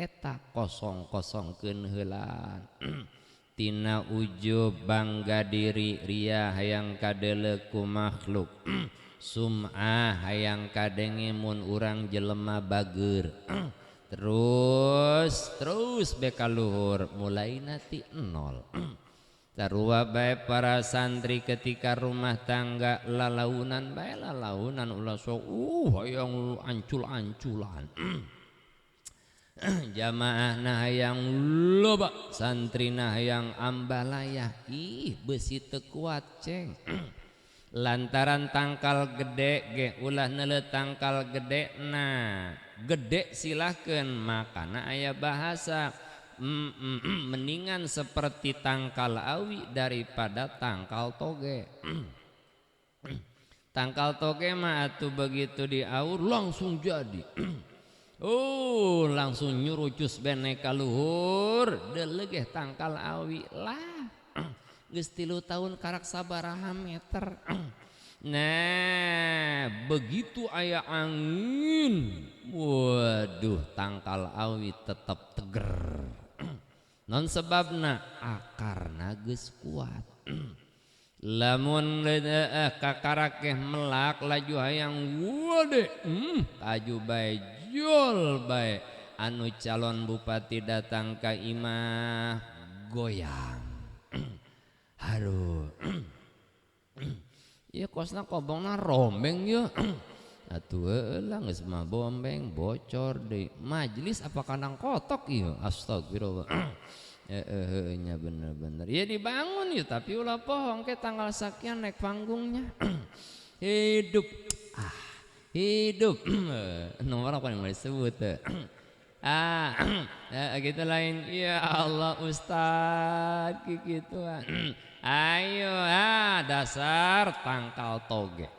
eta kosong-kosongkeun heula tina ujub bangga diri ria hayang kadele ku makhluk sum'ah hayang kadenge mun urang jelema bageur terus beka luhur mulai nanti nol sarua bae para santri ketika rumah tangga lalaunan bae lalaunan ulah sok hayang ancul-anculan jamaah nah hayang loba santri nah hayang ambalayah besi teu kuat ceng lantaran tangkal gede ge ulah neuleuh tangkal gede nah gede silahkeun makana aya bahasa mendingan seperti tangkal awi daripada tangkal toge tangkal toge mah atuh begitu diaur langsung jadi langsung nyurucus bene ka luhur delegeh tangkal awi lah geus 3 tahun karak sabaraha meter nah begitu aya angin waduh tangkal awi tetap teger non sebabna akarna geus kuat lamun kakarak melak laju hayang wade aju bae jol bae anu calon bupati datang ka imah goyang aduh ieu kosna kobongna rombeng ye atuh lah geus mah bombeng bocor deui majelis apa kandang kotok ieu astagfirullah nya bener-bener ya dibangun ya tapi ulah pohong ke tanggal sekian naik panggungnya hidup hidup nomor apa yang mau disebut gitu lain ya Allah Ustad gitu ayo dasar tangkal toge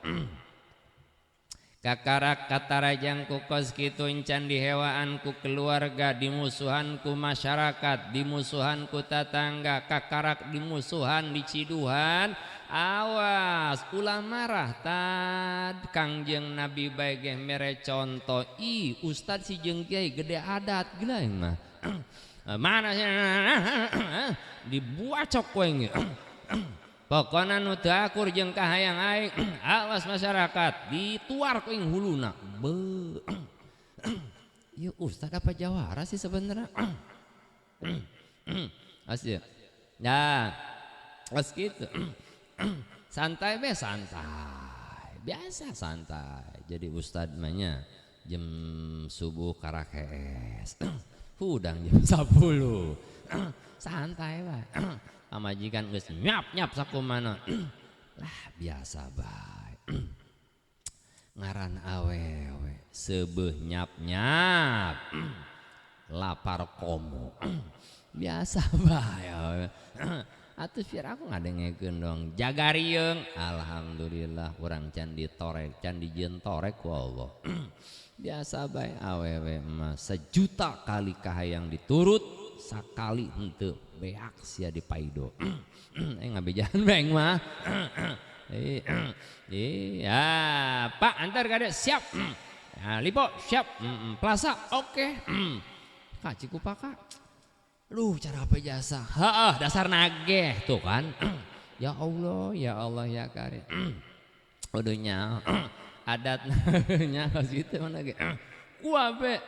kakarak katarajang ku kos kitu encan dihewaan ku keluarga dimusuhan ku masyarakat dimusuhan ku tetangga kakarak dimusuhan diciduhan awas ulah marah tad Kangjeng Nabi bae ge mere contoh ustad si jeung kiai gede adat gila mah mana dibuacok we pokona nu teu akur jeung kahayang aing awas masyarakat dituar ku ing huluna be ieu ustad apa jawara sih sebenarnya asih nah as kitu santai be santai biasa santai jadi ustad mah nya jam subuh karakees hudang jam 10 santai bae amajikan geus nyap sakumana lah biasa bae ngaran awewe seubeuh nyap lapar komo biasa bae atuh fir aku ngadengekeun dong jagarieung alhamdulillah urang can ditorek can dijentorek ku Allah biasa bae awewe mah sejuta kali kahayang diturut sakali henteu beak sia dipaido ngabejahan beng mah ya Pak antar kade siap lipo siap plaza oke Kak ciku Pak Duh cara apa jasa dasar nageh tuh kan ya Allah ya karim uduhnya adatnya gitu mana ge kuabe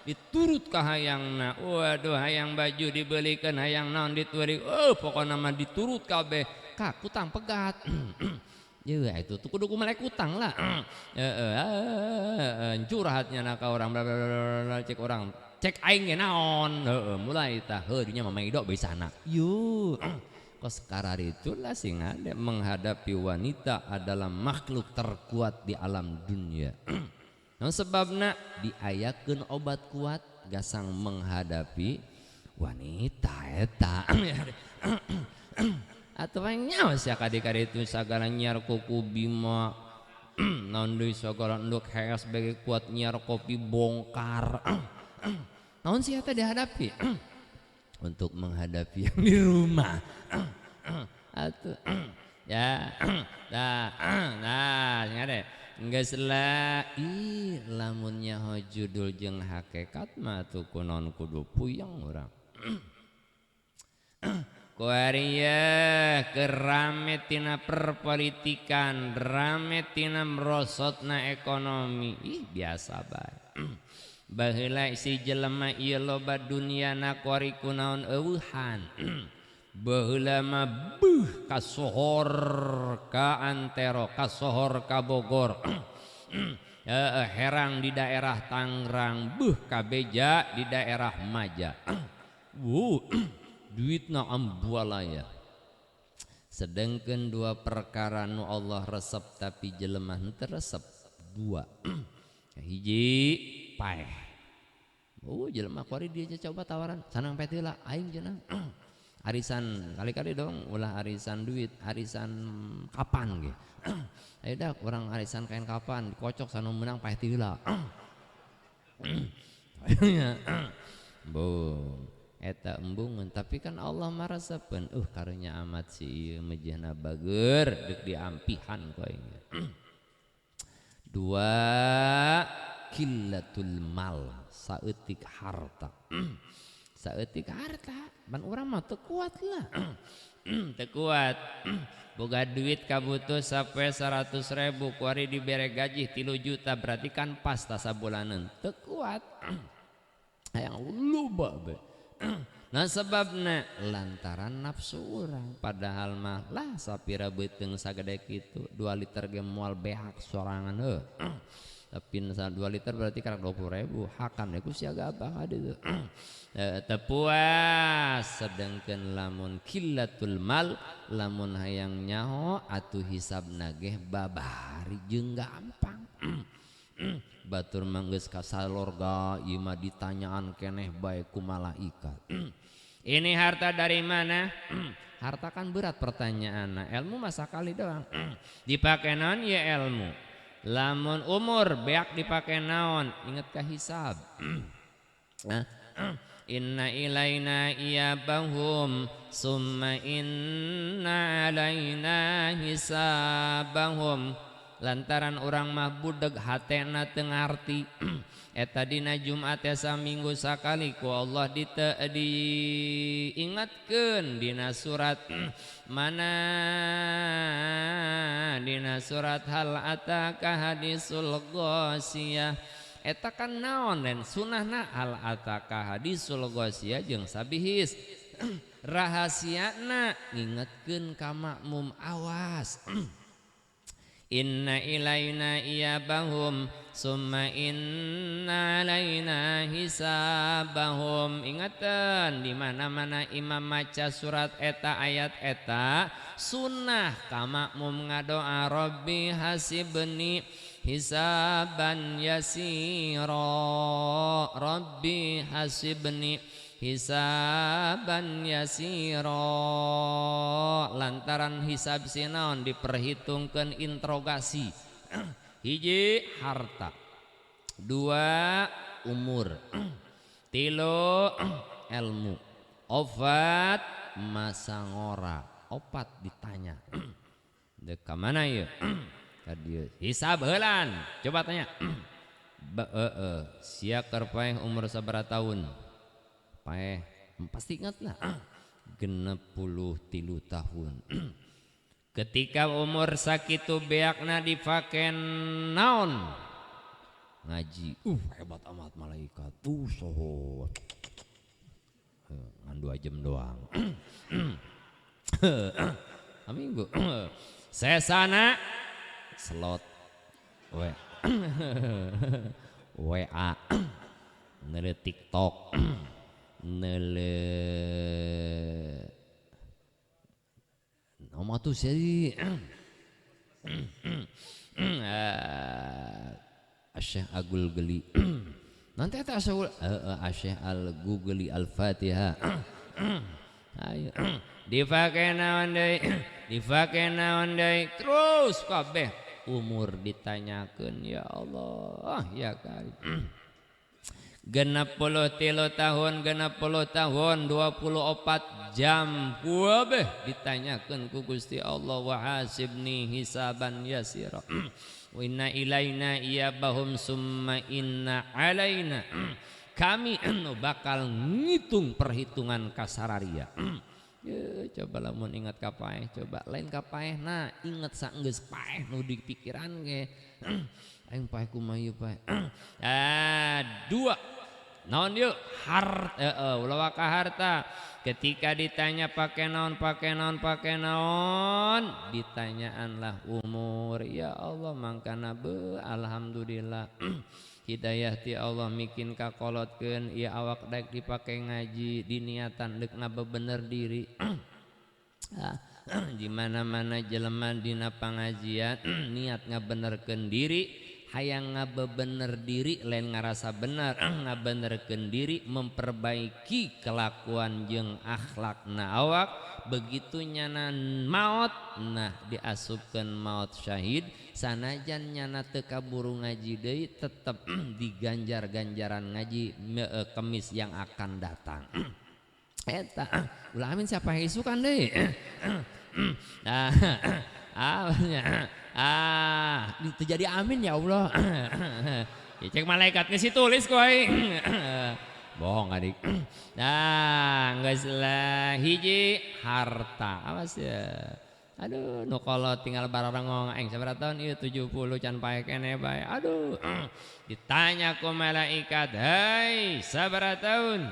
diturut ka hayangna waduh hayang baju dibelikan hayang naon dituari pokokna mah diturut kabeh Kak kutang pegat ya itu tuh kudu melek utang lah curhatnya nak orang cek orang cek aing ge naon mulai tah dinya mah maido bisana yuk kos karar itulah sing ada menghadapi wanita adalah makhluk terkuat di alam dunia nah sebabna diayakeun obat kuat gasang menghadapi wanita eta atuh nyawa sia kadi-kadi itu sagala nyiar kuku bima naon deui sagala enduk heas bege kuat nyiar kopi bongkar naon sih eta dihadapi untuk menghadapi yang di rumah atuh ya nah ngade Geus lah lamunnya judul jeung hakikat mah tuh kunaon kudu puyeng urang. Kuaria kerame tina perpolitikan, rame tina merosotna ekonomi. Biasa bae. Baheula si jelema ieu loba dunyana kuari kunaon eueuhan. Baheula mah ka sohor ka antero, ka sohor ka Bogor. Herang di daerah Tangerang, ka beja di daerah Maja. Duitna ambualaya. Sedangkan dua perkara nu Allah resep tapi jelema henteu resep dua. Hiji paeh. Jelema kuari dia coba tawaran, sanang petila aing cenah. Arisan kali-kali dong ulah arisan duit, arisan kapan ge. Ayo dah kurang arisan kain kapan, kocok sanu menang paeh tila. Eta embungan tapi kan Allah marasapeun karunya amat si ieu mejehna bageur deuk diampihan ku aing. Dua qillatul mal, saeutik harta. Saeutik harta ban urang mah teu kuat lah. Teu kuat. Boga duit kabutuh sapoe 100.000 kuari dibere gaji 3 juta berarti kan pas ta sabulanan. Teu kuat. Hayang loba bae. Nah sebabna lantaran nafsu urang padahal mah lah sapira beuteung sagede kitu 2 liter ge moal behak sorangan heuh. Tapi 2 liter berarti karek 20.000 hakan ku siaga abah ditu. Teu puas sedengkeun lamun qillatul mal lamun hayang nyaho atuh hisabna ge babari jeung gampang. Batur manggeus ka salorga ieu mah ditanyaan keneh bae ku malaikat. Ini harta dari mana? Harta kan berat pertanyaanna. Ilmu mah sakali doang. Dipake naon ya ilmu? Lamun umur beak dipake naon? Inget ka hisab. Inna ilaina iyabahum summa inna alaina hisabahum. Lantaran orang mah budeg hatena teu ngarti. Eta dina Jumat esa minggu sakali ku Allah diingatkeun dina surat mana dina surat hal ataka hadisul ghasyiyah. Eta kan naon dan sunahna hal ataka hadisul ghasyiyah jeung sabihis. Rahasiana ngingetkeun ka makmum awas. Inna ilaina iyabahum summa inna alaina hisabahum. Ingatan di mana-mana imam maca surat eta ayat eta sunnah ka makmum ngadoa Rabbi hasibni hisaban yasira. Rabbi hasibni hisaban yasira. Lantaran hisab sinaon diperhitungkan interogasi. Hiji harta, 2 umur, 3 ilmu, 4 masa ngora. 4 ditanya dek ka mana ieu? Ka dieu hisab heulan. Coba tanya. Sia keur paeh umur sabaraha tahun? Paeh pasti ingat lah 63 tahun. Ketika umur sakitu beakna dipake naon? Ngaji. Hebat amat malaikat. Soho. Ngan 2 jam doang. Minggu. Sesana slot WA nele TikTok nele nama tuh sih Asyikh Agul Geli nanti tak asal Asyikh Al Gugeli Al-Fatihah. Ayo dipake naon deui terus kabeh umur ditanyakeun ya Allah ya Karim. genep puluh tilu tahun, genep puluh tahun, 24 jam kuabeh ditanyakan ku Gusti Allah, wa hasibni hisaban yasira wa inna ilaina iyabahum summa inna alaina kami bakal ngitung perhitungan kasararia. Ya, coba lamun ingat kapaeh, coba lain kapaeh nah inget saenggeus paeh nu di pikiran ge. Aing paeh kumaha ieu paeh. Dua naon yuk harta, ulah ka harta. Ketika ditanya pakai naon, ditanyaanlah umur. Ya Allah mangkana be alhamdulillah. Hidayah ti Allah mikin kakolotkeun ieu awak daek dipake ngaji diniatan deuk ngabebener diri. Di mana-mana jelema dina pangajian niat ngabenerkeun diri, hayang ngabebener diri lain ngarasa bener, ngabenerkeun diri memperbaiki kelakuan jeung akhlakna awak. Begitu nyana maut nah diasupkeun maut syahid, sanajan nyana teu kaburu ngaji deui tetep diganjar ganjaran ngaji kemis yang akan datang. Eta ulah amin siapa isukan deui. Itu jadi amin ya Allah. Cek malaikat geus tulis ku aing. Bohong adik. Nah, geus lah hiji harta. Awas ya. Aduh, nu kolot tinggal bararengong aing sabaraha taun ieu 70 can pae keneh bae. Aduh. Ditanya ku malaikat, "Hai, sabaraha taun?"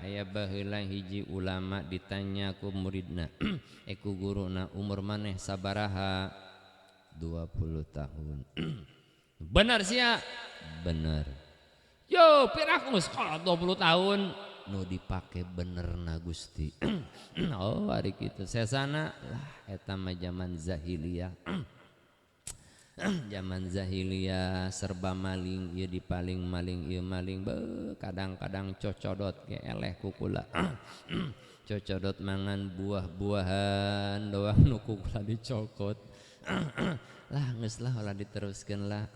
Aya baheula hiji ulama ditanya ku muridna, ku guruna, "Umur maneh sabaraha?" 20 tahun. Bener sia? Bener. Yo pirak geus sekolah 20 tahun nu dipake bener na Gusti. Oh ari kitu sesana lah eta mah zaman zahiliyah. Zaman zahiliyah serba maling ieu dipaling maling ieu maling kadang-kadang cocodot ge eleh kukula. Cocodot mangan buah-buahan doang nu kukula dicokot. Lah geus lah ulah diteruskeun lah.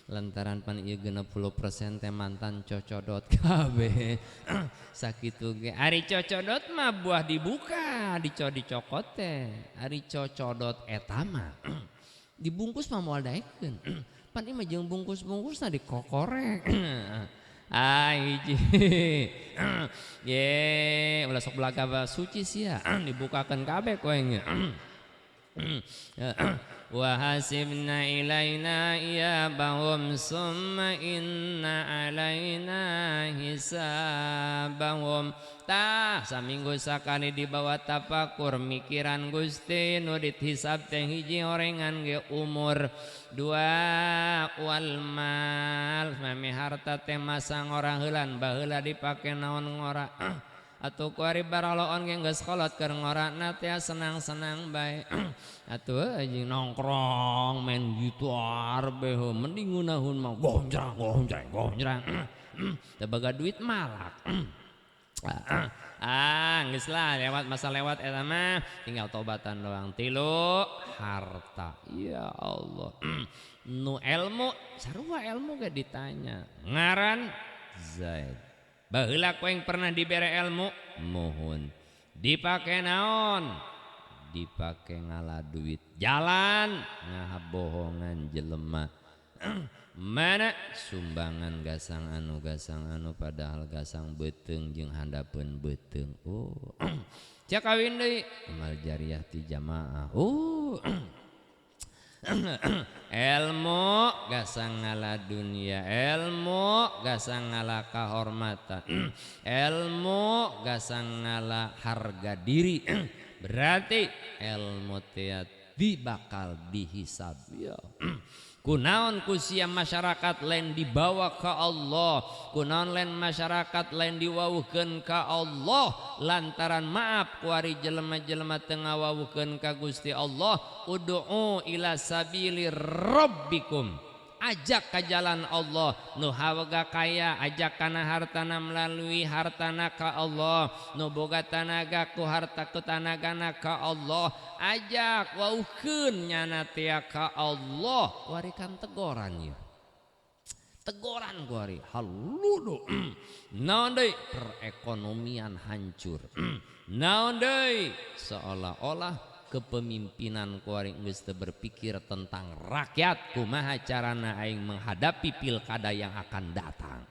Lantaran pan ieu 60% teh mantan cocodot kabeh. Sakitu ge ari cocodot mah buah dibuka dicokot teh. Ari cocodot eta mah dibungkus mah moal daekeun. Pan ieu mah jeung bungkus-bungkusna dikokorek. Hiji. Ye ulah sok belaga suci sia dibukakeun kabeh ku aing. Wa hasibna ilaina iyabahum summa inna alaina hisabahum. Tah saminggu sakali dibawa tapakur mikiran Gusti nu dihisab teh hiji orengan ge umur, dua wal mal mami harta teh masang orang heulan baheula dipake naon ngora. Atuh ku ari baraloon ge geus kolot keur ngorana teh senang-senang bae. Atuh anjing nongkrong main gitar beuh mending ngunahun mah gonjrang. Teu boga duit malak. Geus lah lewat masa lewat eta mah tinggal tobatan doang. Tilu harta. Ya Allah. Nu ilmu sarua ilmu ge ditanya. Ngaran Zaid. Baheula ku yang pernah dibere ilmu mohon dipake naon, dipake ngalah duit jalan ngabohongan jelema. Mana sumbangan gasang anu padahal gasang beteung jeung handapeun beteung. Oh cak kawin deui amal jariah ti jamaah. Oh ilmu gasang ngalah dunia, ilmu gasang ngalah kahormatan, ilmu gasang ngalah harga diri. Berarti ilmu teh bakal dihisab ya. Kunaon kusia masyarakat lain dibawa ke Allah, kunaon lain masyarakat lain diwawuhkeun ka Allah lantaran maaf ku ari jelema-jelema teu ngawawuhkeun ka Gusti Allah. Ud'u ila sabili rabbikum, ajak ka jalan Allah. Nu hawaga kaya ajak kana hartana melalui hartana ka Allah, nu boga tanaga ku harta ku tanagana ka Allah. Ajak waukeun nyana teh ka Allah. Warikan tegoran ieu. teguran kuari haludo. Naon deui perekonomian hancur. Naon deui seolah-olah kepemimpinan kuari geus teu berpikir tentang rakyat, kumaha carana aing menghadapi pilkada yang akan datang.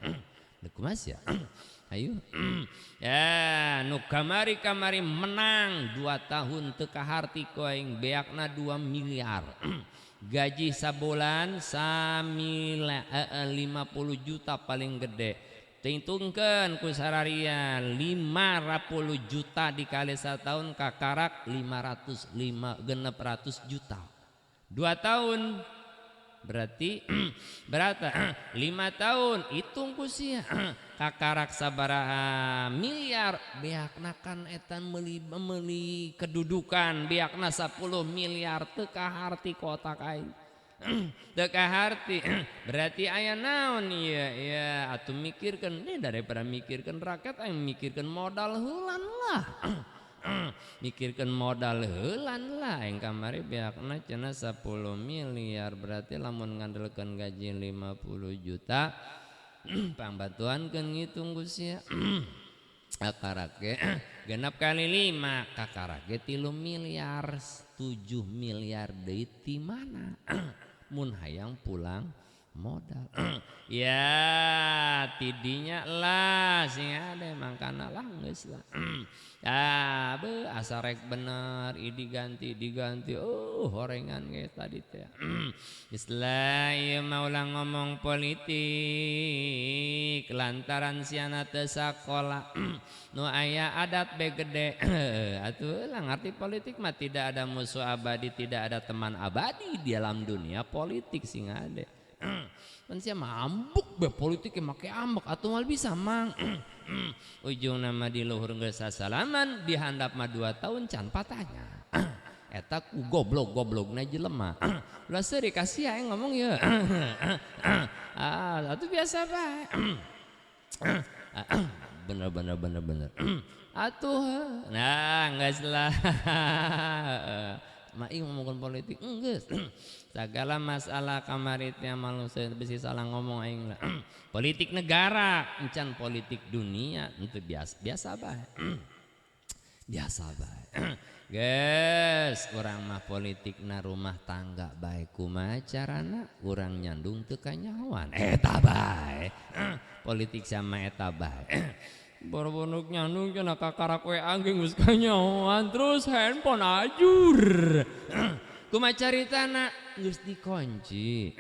Kumaha sia? Ayo. Ya, nu kamari menang 2 tahun teu kaharti ku aing beakna 2 miliar. Gaji sabulan 50 juta paling gede. Hitungkeun ku sararian 50 juta dikali setahun kakarak 600 juta. 2 tahun berarti berapa? 5 tahun hitung ku sia kakarak sabaraha miliar beakna kan etan meuli kedudukan beakna 10 miliar teu kaharti kota aing. Teu kaharti berarti aya naon ieu ya atuh mikirkeun daripada mikirkeun rakyat aing mikirkeun modal heulan lah. Mikirkan modal heulan lah yang kamari beakna cenah 10 miliar berarti lamun ngandelkeun gaji 50 juta pambantuankeun ngitung ku sia kakarake genep kali 5 kakarake 3 miliar 7 miliar deui ti mana mun hayang pulang modal. Ya tidinya lah sing ade mangkana lah geus lah. Ya be asa rek bener diganti horengan ge tadi teh. Islah ieu maulah ngomong politik lantaran siana teu sakola. Nu aya adat be gede. Atuh lah ngarti politik mah tidak ada musuh abadi, tidak ada teman abadi di dalam dunia politik sing ade. Kan sia mambuk be politik make ambek atuh mal bisa mang. Ujung nama di luhur geus sasalaman di handap mah 2 tahun can patahnya. Eta ku goblok-goblokna jelema. Ulah seuri kasih aing ngomong ye. Atuh biasa bae. Bener. Atuh nah geus lah. Maing ngomongin politik geus. Segala masalah kamaritnya manusia bisi salah ngomong aing lah. Politik negara encan politik dunia itu biasa bae. Biasa bae. Geus urang mah politikna rumah tangga bae kumaha carana urang nyandung teu kanyahoan eta bae. Politik sama eta bae. Borbonuk nyandung cenah kakarak we angging geus kanyahoan terus handphone ajur. Kumaha caritana geus dikunci.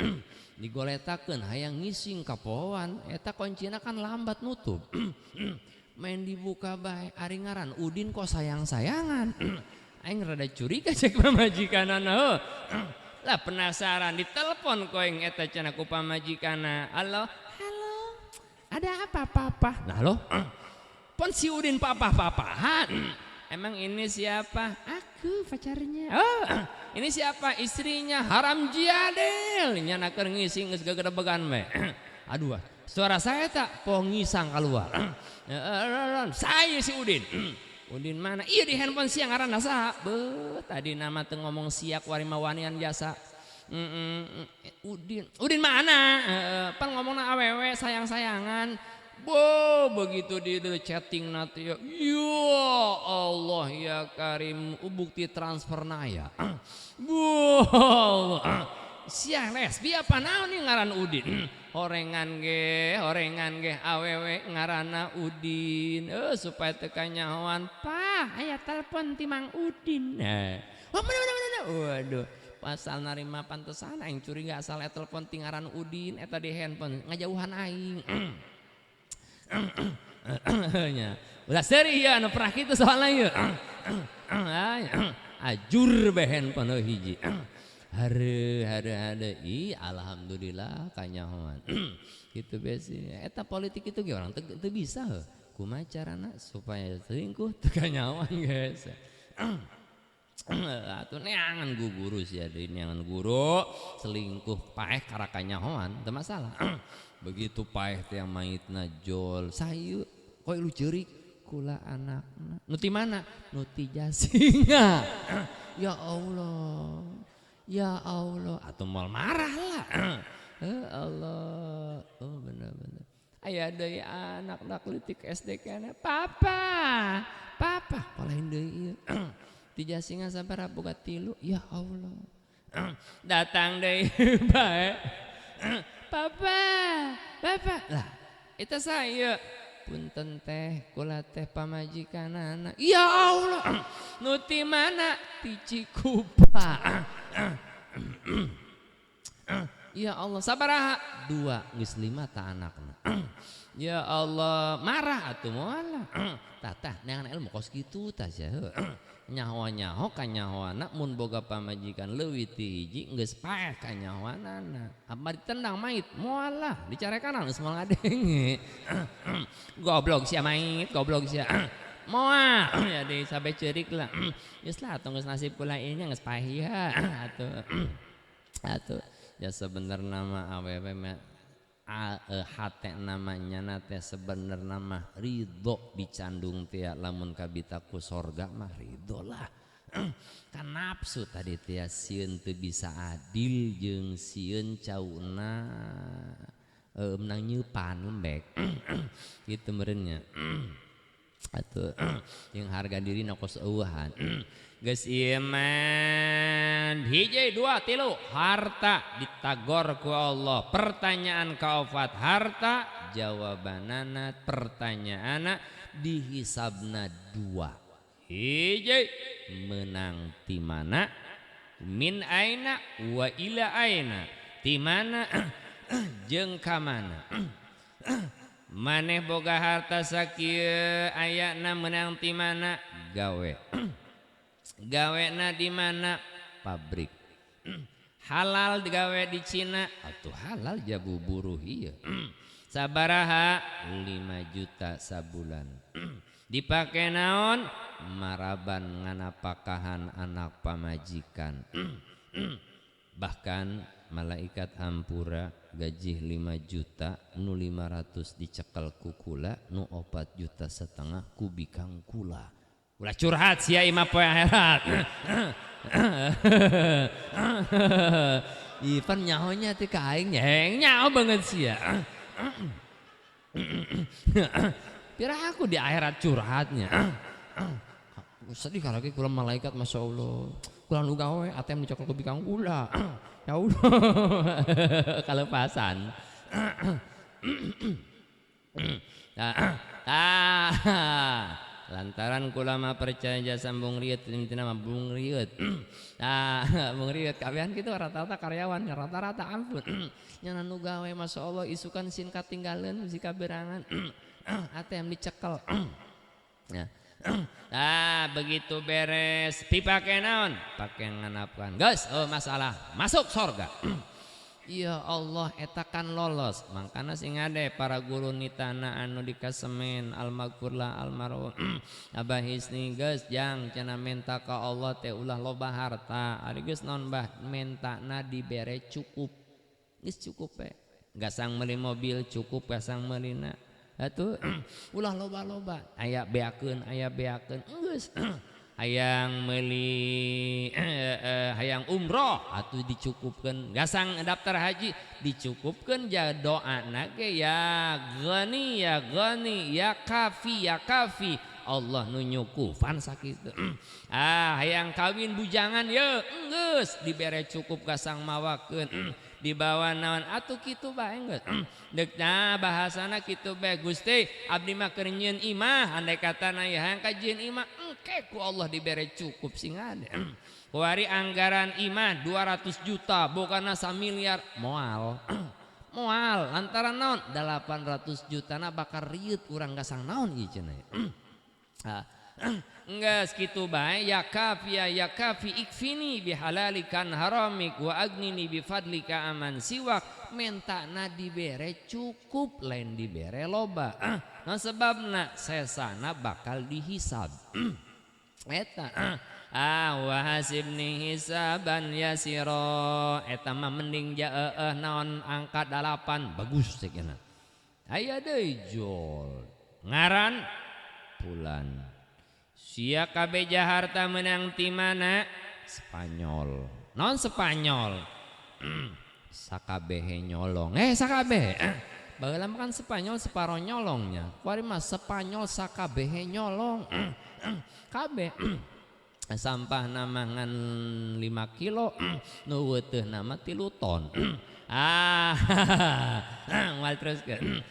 Digoletakeun hayang ngising kapoan eta kuncina kan lambat nutup. Main dibuka bae ari ngaran Udin kok sayang-sayangan. Aing rada curiga cek pamajikanana heuh. Lah penasaran ditelepon ku aing eta cenah ku pamajikanna. Halo. Ada apa papa? Nah lo. Pon si Udin papa-papahan. Emang ini siapa? Aku pacarnya. Oh, ini siapa? Istrinya Haram Jiadil. Nyanakeun ngising geus gegedebegan we. Aduh, suara saya tak po ngisang keluar. Saya si Udin. Udin mana? Iya di handphone siang ngaranna saha? Beuh, tadi nama teu ngomong siak warimawanian biasa. Udin mana? Pan ngomongna awewe sayang-sayangan. Bo begitu di chatting nanti ya Allah ya Karim bukti transfer naya. Bu sia lesbi apa naon nih ngaran Udin. Horengan ge awewe ngaranna Udin. Supaya tekan nyahoan Pak aya telepon ti Mang Udin. Oh bener. Waduh pasal narima pantesan aing curiga asal telepon ti ngaran Udin eta di handphone ngajauhan aing. Ulah seri ya anu pernah kitu soalna ieu. Ajur be handphone hiji. Hare alhamdulillah kanyahoan. Kitu besi. Eta politik itu ge urang teu bisa heuh. Kumaha carana supaya selingkuh teu kanyahoan geus. Atuh neangan guru sia deui neangan guru selingkuh paeh kara kanyahoan teu masalah. Begitu paeh teh maitna jol sayu koy lu ceurik kula anakna nu ti mana nu ti Jasinga. Ya Allah atuh moal marah lah. Allah, oh bener-bener. Aya deui anak-anak leutik SD kana, papa, papa, palain deui ieu. Tijasingan sabaraha boga 3, ya Allah. Datang deui bae. Papa, papa. Lah, eta saya. Punten teh, kula teh pamajikanana. Ya Allah, nu ti mana? Ti Cikupa. Ya Allah, sabaraha? 2, geus 5 ta anakna. Ya Allah, marah atuh moal. Tah neangan ilmu kos kitu tah sia. Nyaho-nyaho ka nyahoana mun boga pamajikan leuwih ti hiji geus paeh ka nyahoanana. Apa ditendang mait moal lah, dicarekan geus moal ngadenge. Goblok sia mait, goblok sia. Moal ya deui sabe ceurik lah. Geus lah atuh geus nasib kula ieu nya geus paeh ya atuh. Ya sebenarnya mah awewe mah hate namanya nate sebenarnya mah ridho dicandung tia lamun kabita ku sorga mah ridho lah. Kan nafsu tadi tia sieun teu bisa adil jeung sieun cauna menang nyeupan lembek gitu meureunnya. Atuh yang harga diri kos eueuhan. Geus ieu man hiji 2 3 harta ditagor ku Allah. Pertanyaan kaopat harta, jawabanana pertanyaanna dihisabna 2. Hiji menang ti mana, min aina wa ila aina, ti mana jeung ka mana. Maneh boga harta sakieu ayana menang ti mana, gawe. Gawena di mana? Pabrik. Halal digawe di Cina atuh halal jabu buruh ieu. Sabaraha? 5 juta sabulan. Dipake naon? Maraban nganapakahan anak pamajikan. Bahkan malaikat hampura gaji 5 juta nu 500 dicekel ku kula, nu 4,5 juta ku bikang kula. Ulah curhat sia imah poe akhirat. Ipan nyahonya teh ka aing nyaho banget sia. Pira aku di akhirat curhatnya. Sedih kalau kula malaikat masya Allah. Kula nu gawe ATM dicekel ku bikang kula. Ya Allah. Kalepasan. Lantaran kula mah percaya jasa Bung Riet, intina mah Bung Riet. Bung Riet kabehan kitu rata-rata karyawan, rata-rata ampun. Nya nu gawe masyaallah isukan sin katinggalan si kaberangan. ATM dicekel. Ya. Begitu beres dipake naon? Pake nganapkan. Geus, masalah masuk surga. Ya Allah eta kan lolos. Mangkana sing ade para guru nitana anu dikasemen almaghfurlah almarhum Abah Hisni geus jang cenah menta ka Allah teh ulah loba harta. Ari geus naon bah mentana dibere cukup. Geus cukup we. Gasang meuli mobil cukup gasang meulina. Atuh ulah loba-loba. Aya beakeun geus. Hayang meuli hayang umroh atuh dicukupkeun, gasang daftar haji dicukupkeun, ja doana ge ya ghani ya kafi Allah nu nyukupan sakitu. Hayang kawin bujangan ye geus dibere cukup gasang mawakeun. Dibawa naon atuh kitu bae geus. Deuk bahasana kitu bae Gusti abdi mah keur nyieun imah, andai katana ya hayang kajieun imah engke ku Allah dibere cukup sing ade. Kuari anggaran imah 200 juta bokana 1 miliar moal. Moal lantaran naon 800 jutana bakal riut urang gasang naon ieu cenah. Enggeus kitu bae ya kafi ikfini bihalalikan haramik wa agnini bifadlika aman siwak. Mentana dibere cukup lain dibere loba. Nah sebabna sesana bakal dihisab. Eta wa hasibni hisaban yasira. Eta mah mending naon angka 8 bagus cenah. Aya deui jol ngaran Pulan. Sia kabeja harta menang ti mana? Spanyol. Non Spanyol. sakabehe nyolong sakabehe baheula kan Spanyol separo nyolongnya kuari mah Spanyol sakabehe nyolong kabeh sampah namangan 5 kilo nu weuteun nama 3 ton mal teruskeun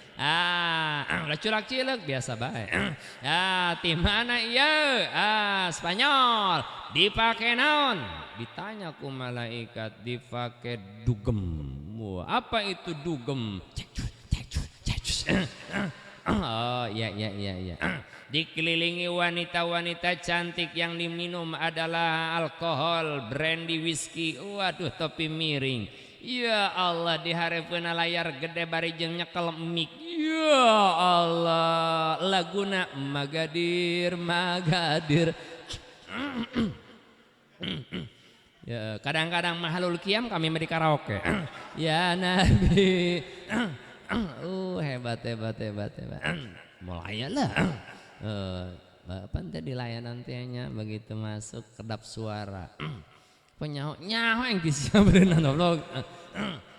culak cileuk biasa bae ti mana ieu Spanyol dipake naon ditanya ku malaikat dipake dugem apa itu dugem oh iya dikelilingi wanita-wanita cantik yang diminum adalah alkohol, brandy, whisky. Waduh topi miring. Ya Allah di hareupeuna layar gede bari jeung nyekel mik. Ya Allah laguna Magadir. Ya kadang-kadang mahalul kiam kami di karaoke. Ya Nabi. Hebat. Mulai lah. Bapak tadi layanan tehnya begitu masuk kedap suara penyaho nyaho yang disiap berenang vlog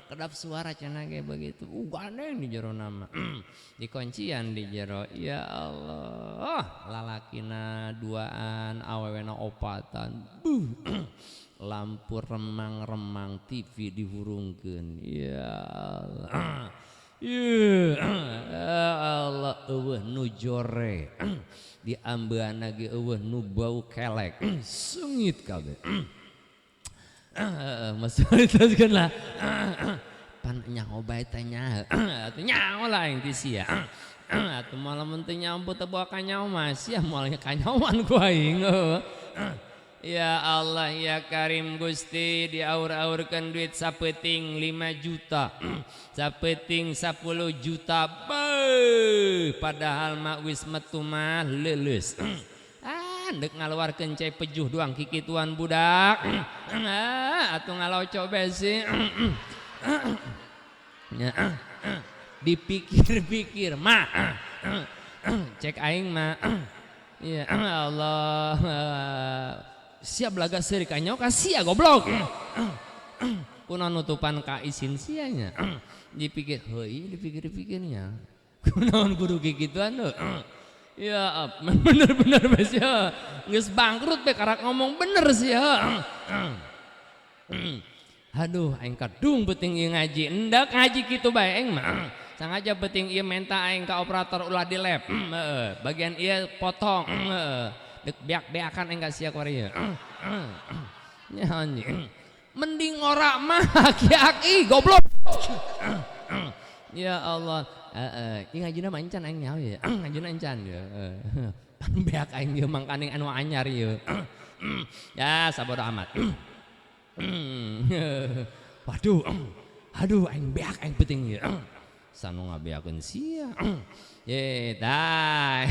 kedap suara cenah ge begitu gandeng di jero nama di kuncian di jero ya Allah lalakina duaan awewena opatan lampu remang-remang TV dihurungkeun ya Allah ya Allah eueuh nu jore di ambeuna ge eueuh nu bau kelek sengit kabeh masuk teruskeun lah pan nyaho bae teh nya atuh nyaho lah yang ti sia atuh malamun teu nyampu teu bawa ka nyaho mah sia moal kanyahoan ku aing ya Allah ya Karim Gusti diaur-aurkeun duit sapeting 5 juta sapeting 10 juta padahal mak wis metu mah leuleus ndek ngaluarkeun cai pejuh doang kikituan budak atuh ngaloco besi dipikir-pikir mah cek aing mah ya Allah siap laga seri kanyau kasia goblok kuna nutupan ka isin sianya dipikir heuy dipikir-pikirnya kunaon kudu kikituan tuh ya bener-bener bes ya geus bangkrut be karak ngomong bener sih ya aduh aing kadung penting ieu ngaji endak ngaji kitu bae aing mah sangaja penting ieu menta aing ka operator ulah di lab bagian ieu potong dek beak-beakan enggak sia kuari nya anjing mending ora mah aki-aki goblok ya Allah ieu ngajina mah encan aing nyaho ya ngajina encan ya pan beak aing ieu mangkaning anu anyar ieu ya sabodo amat waduh aduh aing beak aing penting ieu sanu ngabeakeun sia ye dah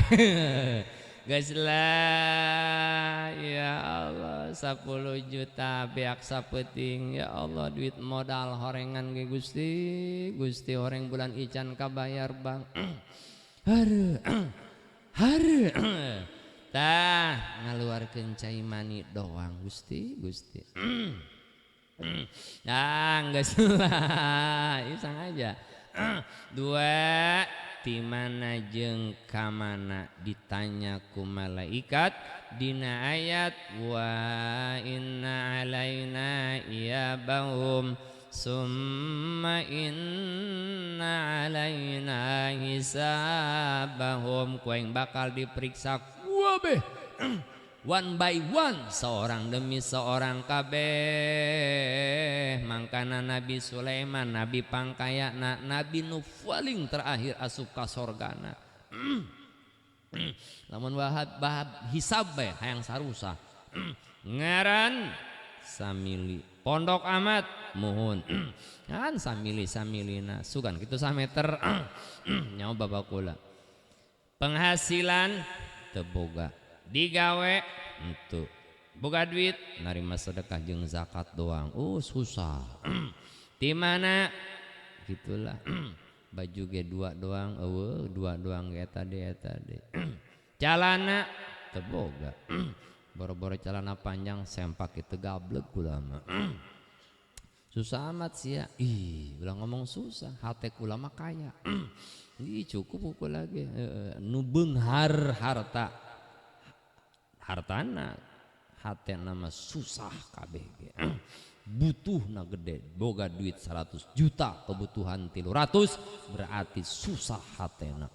guys lah ya Allah 10 juta beak sapeting ya Allah duit modal horengan ge Gusti horeng bulan ican kabayar bang hareu tah ngaluarkeun cai mani doang Gusti geus lah ieu sangaja dua di mana jeung ka mana ditanya ku malaikat dina ayat wa inna alaina iyabahum summa inna alaina hisabahum kuing bakal diperiksa kabeh one by one seorang demi seorang kabeh mangkana Nabi Sulaiman Nabi pangkayana Nabi nu paling terakhir asup ka sorgana lamun bahab hisab bae hayang sarusa ngaran samili pondok amat muhun kan samilina sugan kitu sameter nyaho babakula penghasilan teu boga digawe itu boga duit narima sedekah jeung zakat doang susah di mana gitulah baju ge 2 doang eueuh 2 doang ge eta de calana teu boga boro-boro calana panjang sempak itu gablek kula mah Susah amat sih ya. Ih, bilang ngomong susah. Hati kula mah kaya. Ih, cukup ukur lagi. Nu beunghar harta. Hartana. Hati nama susah kabeh. Butuh na gede. Boga duit 100 juta. Kebutuhan 300. Berarti susah hatena.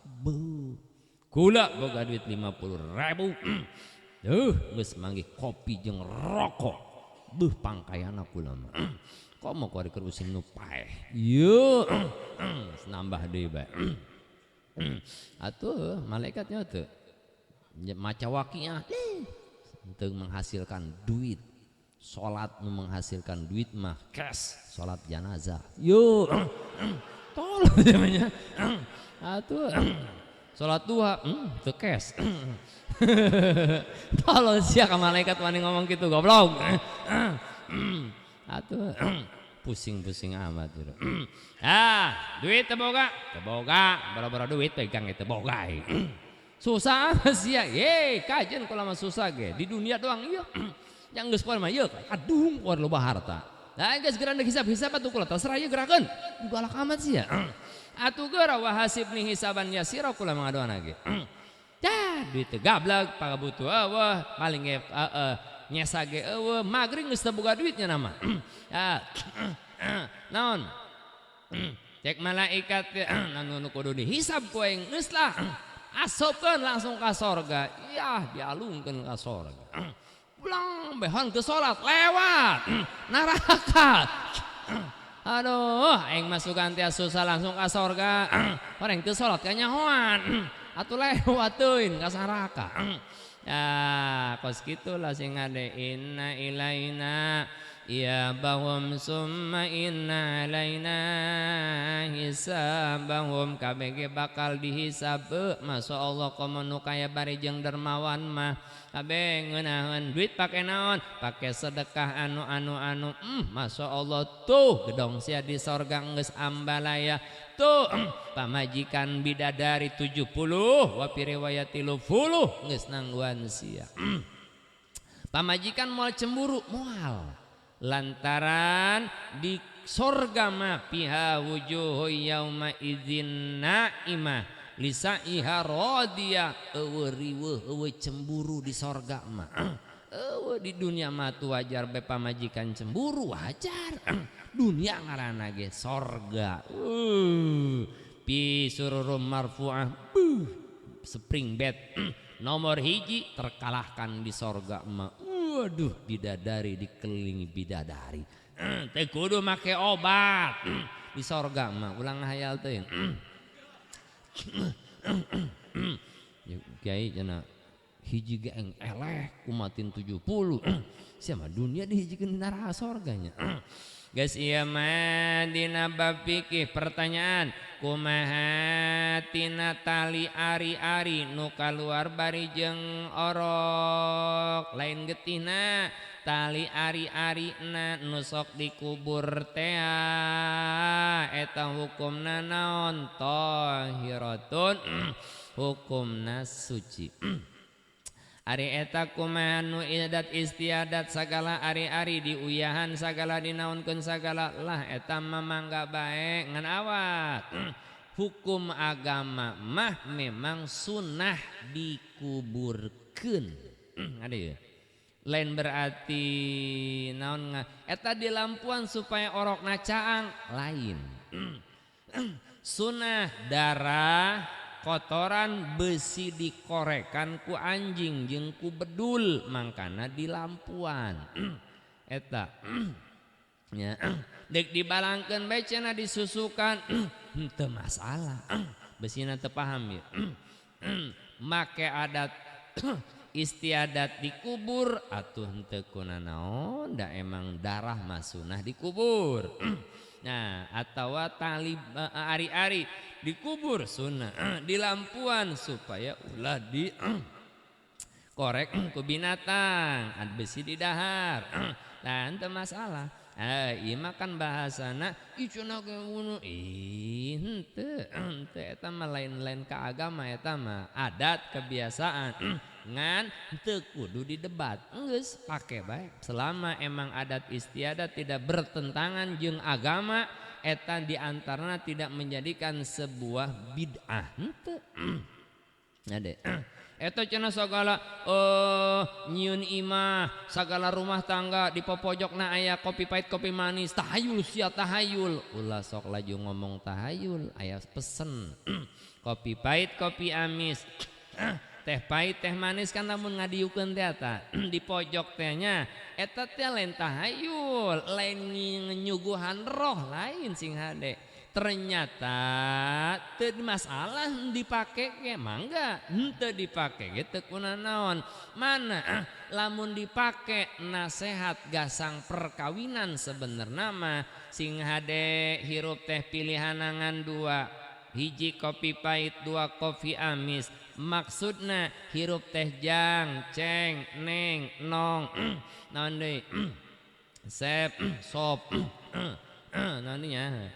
Kula boga duit 50.000. Geus manggih kopi jeung rokok. Pangkayana kula mah. Kok mau kau dikerusin nu paeh. Ieu nambah deui bae. Atuh malaikatnya teu maca waqiah untuk menghasilkan duit. Salat nu menghasilkan duit mah cash, salat jenazah. Yo. Tolong namanya. Atuh salat duha teu cash. Tolong sia ka malaikat wani ngomong gitu goblok. Atuh pusing-pusing amat gitu. Duit teboga, bara-bara duit pegang itu boga. Susah sih ya. Kajian kalau mah susah ge. Di dunia doang ieu. Yang geus poe mah ieu. Aduh, poe loba harta. Nah, geus geura hisab-hisab atuh kula terserah ieu gerakeun. Galak amat sih ya. Atuh geura wa hasibni hisaban yasira kula mangadoana ge. Duit teh gablek pagabutuh eueuh paling ge nyesa ge eueuh magri geus teu boga duitnya nama. Naon? Cek malaikat nu kudu dihisab poe geus lah. Asupkeun langsung ka sorga. Yah dialungkeun ka sorga. Pulang behan ke salat lewat neraka. Aduh, aing masukan tia susah langsung ka sorga. Orang teu salat ka nyahoan. Atuh lewat teuing ka neraka. Ya, kos gitulah sing ade inna ilaina ya bahum summa inna alaina hisabahum kabeh bakal dihisab. Masyaallah komo kaya bari jeung dermawan mah kabeh ngeunaheun duit pake naon? Pake sedekah anu masyaallah tuh gedong sia di sorga geus ambalaya. Tuh pamajikan bidadari 70 wa fi riwayati 50 geus nangguan sia. Pamajikan moal cemburu moal lantaran di sorga mah piha wujuh yauma idzin naimah lisaiha radiyah. Eueuh riweuh eueuh cemburu di sorga mah. Eueuh di dunia mah tu wajar be pamajikan cemburu wajar. Dunia ngaranna ge sorga. Pi sururum marfu'ah. Spring bed nomor hiji terkalahkan di sorga mah. Waduh, bidadari dikelilingi bidadari. Teu kudu make obat di sorga mah. Ulang hayal teh. Kiai cenah hiji ge eleh kumatin 70. Sia mah dunia dihijikeun neraka sorganya. Guys, iya mah dina bab fikih pertanyaan kumaha tina tali ari-ari nu kaluar bari jeung orok lain getihna tali ari-ari na nu sok dikubur teh eta hukumna naon? Tahiratun hukumna suci. Ari eta kumaha nu idat istiadat sagala ari-ari diuyahan sagala dinaonkeun sagala lah eta mah mangga bae ngan awat. Hukum agama mah memang sunnah dikuburkeun. Ada ya? Lain berarti naon eta dilampuan supaya orokna caang lain. Sunnah darah kotoran besi dikorekan ku anjing jeung ku bedul mangkana di lampuan. Eta nya dek dibalangkeun bae cenah disusukan teu masalah. Besina teu paham ya. Make adat istiadat dikubur atuh henteu kunaon da emang darah mah sunah dikubur. Nah, atawa tali ari-ari dikubur sunnah di lampuan supaya ulah di korek ku binatang besi di dahar. Nah, ente masalah Ima kan bahasana icuna ge bunuh henteu eta mah lain-lain ka agama eta mah adat kebiasaan ngan teu kudu didebat geus pake bae selama emang adat istiadat tidak bertentangan jeung agama eta diantaranya tidak menjadikan sebuah bid'ah henteu ade eta cenah sagala nyieun imah sagala rumah tangga di popojokna aya kopi pahit kopi manis tahayul sia tahayul ulah sok laju ngomong tahayul aya pesen kopi pahit kopi amis teh pahit teh manis kan lamun ngadiukeun teh eta di pojok tehnya eta teh lain tahayul lain nyuguhan roh lain sing hade ternyata teu masalah dipake ge mangga henteu dipake ge teu kunaon mana lamun dipake nasehat gasang perkawinan sebenarnya mah sing hade hirup teh pilihanangan dua hiji kopi pahit dua kopi amis maksudna hirup teh jang ceng neng nong naon deui sep sop naon nya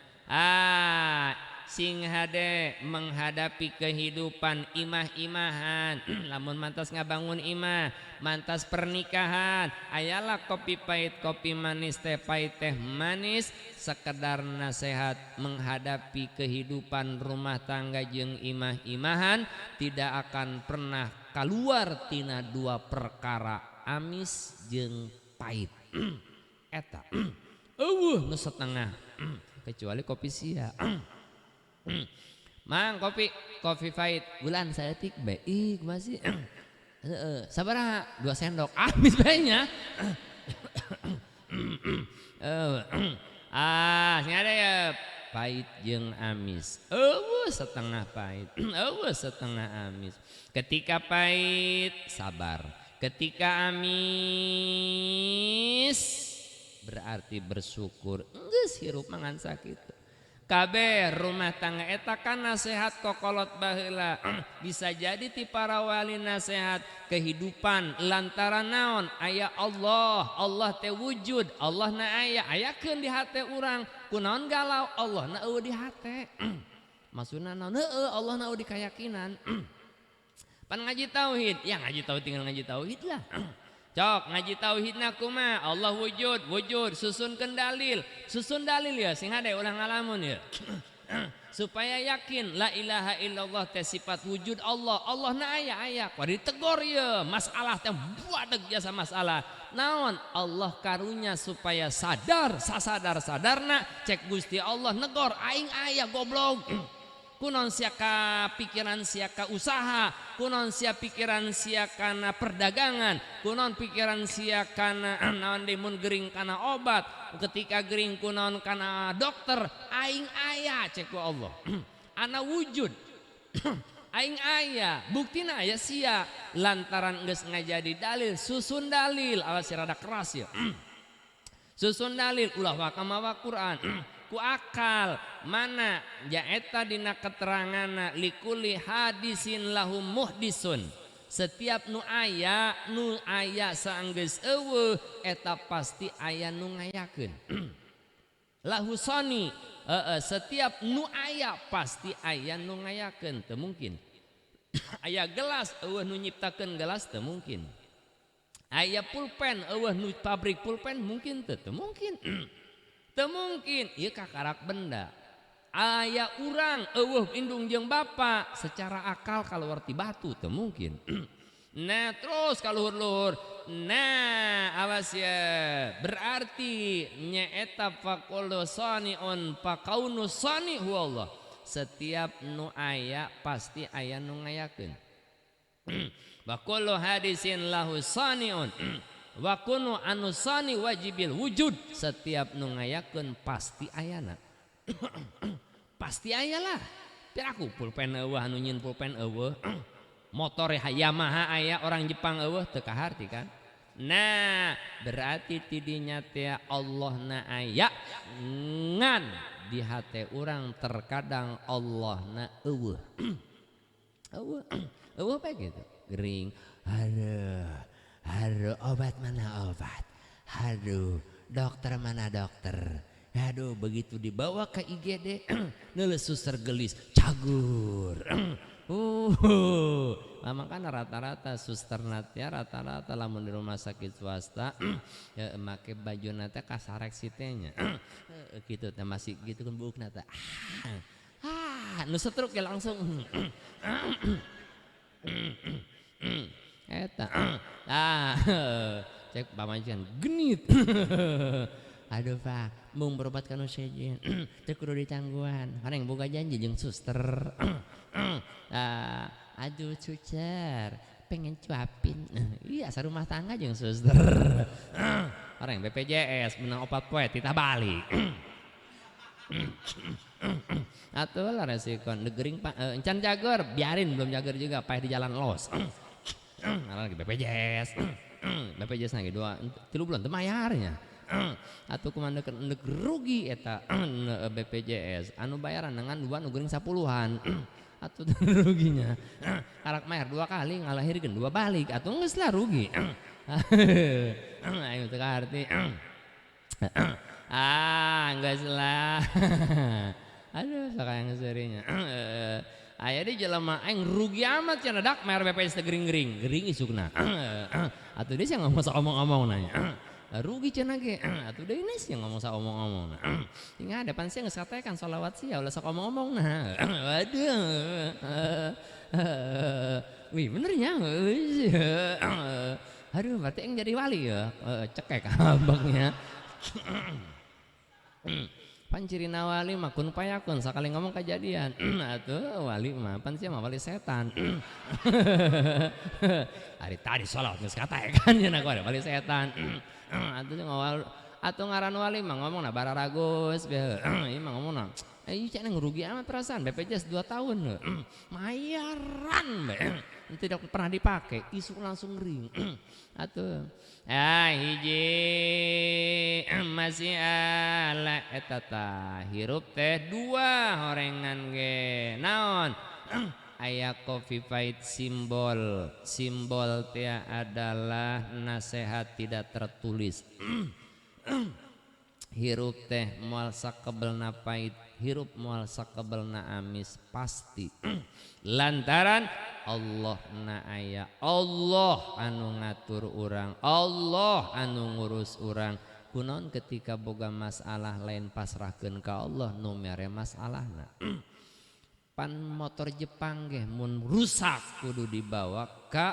sing hade menghadapi kehidupan imah-imahan lamun mantas ngabangun imah mantas pernikahan ayalah kopi pahit kopi manis teh pahit teh manis sekedar nasihat menghadapi kehidupan rumah tangga jeung imah-imahan tidak akan pernah keluar tina dua perkara amis jeung pahit eta nu setengah kecuali kopi sia mang kopi pahit bulan saya tik baik masih sabaraha 2 sendok amis bae sing ada ya pahit jeung amis setengah pahit setengah amis ketika pahit sabar ketika amis berarti bersyukur geus hirup mangan sakitu kabeh rumah tangga eta kan nasihat kokolot baheula bisa jadi ti para wali nasihat kehidupan lantaran naon aya Allah teh wujud Allah na ayakeun di hate urang kunaon galau Allah na eueuh di hate maksudna naon Allah na eueuh di kayakinan pan ngaji tauhid ya ngaji tauhid tinggal ngaji tauhid lah cok ngaji tauhidna kumaha Allah wujud susun dalil ya sing hade ulah ngalamun ya supaya yakin la ilaha illallah teh sifat wujud Allah na aya kudu ditegor ya masalah teh buadeg jasa masalah naon Allah karunya supaya sadarna cek Gusti Allah negor aing aya goblok kunon siaka pikiran siaka usaha kunon sia pikiran siakana perdagangan kunon pikiran siakana naon mun gering kana obat ketika gering kunon kana dokter aing aya cek ku Allah ana wujud aing aya buktina aya sia lantaran geus ngajadi dalil susun dalil awas rada keras ya susun dalil ulah wakamawa Quran ku akal mana jaeta dina keterangana likuli hadisin lahum muhdisun setiap nu aya saenggeus eueuh eta pasti aya nu ngayakeun lahu sani setiap nu aya pasti aya nu ngayakeun teu mungkin aya gelas eueuh nu nyiptakeun gelas teu mungkin aya pulpen eueuh nu pabrik pulpen mungkin teu mungkin teu mungkin ieu kakarak benda aya urang eueuh indung jeung bapa secara akal kaluar ti batu teu mungkin nah terus kaluhur-luhur nah awas ya berarti nyaeta faqulu saniun faqaunu sanihu Allah setiap nu aya pasti aya nu ngayakeun wa kullu hadisin lahu saniun wa kunu anusani wajibil wujud setiap nu ngayakeun pasti ayana pasti ayalah piraku pulpen eueuh anu nyieun pulpen eueuh motor Yamaha aya orang Jepang eueuh teu kaharti kan nah berarti tidinya teh Allah na aya ngan di hate urang terkadang Allah na eueuh eueuh bae gitu gering aduh obat mana obat? Aduh, dokter mana dokter. Aduh begitu dibawa ke IGD nulis suster gelis cagur. Makanya rata-rata suster natya rata-rata lamun di rumah sakit swasta ya make baju natya kasarek sitenya gitu teh masih gitu kan buuk nata nu setruk ya langsung eta cek pamajikan genit. Aduh Pak, mung berobat kanu sejen teu kudu ditangguhan. Hareng boga janji jeung suster. Aduh cucer, pengen cuapin. Iya sarumah tangga jeung suster. Hareng BPJS menang opat poe titah balik. Atuh lah resiko negering Pak encan jager, biarin belum jager juga paeh di jalan los. Lagi BPJS. BPJS lagi 2 3 bulan teu mayarnya. Atuh kumaha neuk rugi eta BPJS anu bayaran dengan 2 nu geuning 10-an. Atuh ruginya karak mayar 2 kali ngalahirkeun 2 balik atuh geus lah rugi. Ayo teu arti. Geus lah. Aduh sakayang seurinya. Aya di jelema aing rugi amat cenah dak mayar BPJS teh gering-gering, gering isukna. Atuh dia sih ngomong omong-omong nanya. Rugi cenah ge atuh deui nih sih ngomong sa omong-omong nah ingat depan sih geus katekan sholawat sih ulah sok omong-omong nah waduh wih bener nya aduh berarti yang jadi wali ya cekek abangnya pancirina wali mah kun payakun sakali ngomong kejadian atuh wali mah pan sih mah wali setan hari tadi sholawat geus katekan cenah ku wali setan atau ngaran wali mah ngomong na bararagus ieu mah ngomong na ieu cenah ngerugi amat perasaan BPJS 2 tahun mayaran tidak pernah dipakai isu langsung ring atuh hiji masih ala eta tah hirup teh 2 horengan ge naon aya coffee fight simbol teh adalah nasihat tidak tertulis. Hirup teh moal sakebelna pait, hirup moal sakebelna amis pasti. Lantaran Allah na aya, Allah anu ngatur urang, Allah anu ngurus urang. Kunaon ketika boga masalah lain pasrahkeun ka Allah nu mere masalahna. Pan motor Jepang ge mun rusak kudu dibawa ke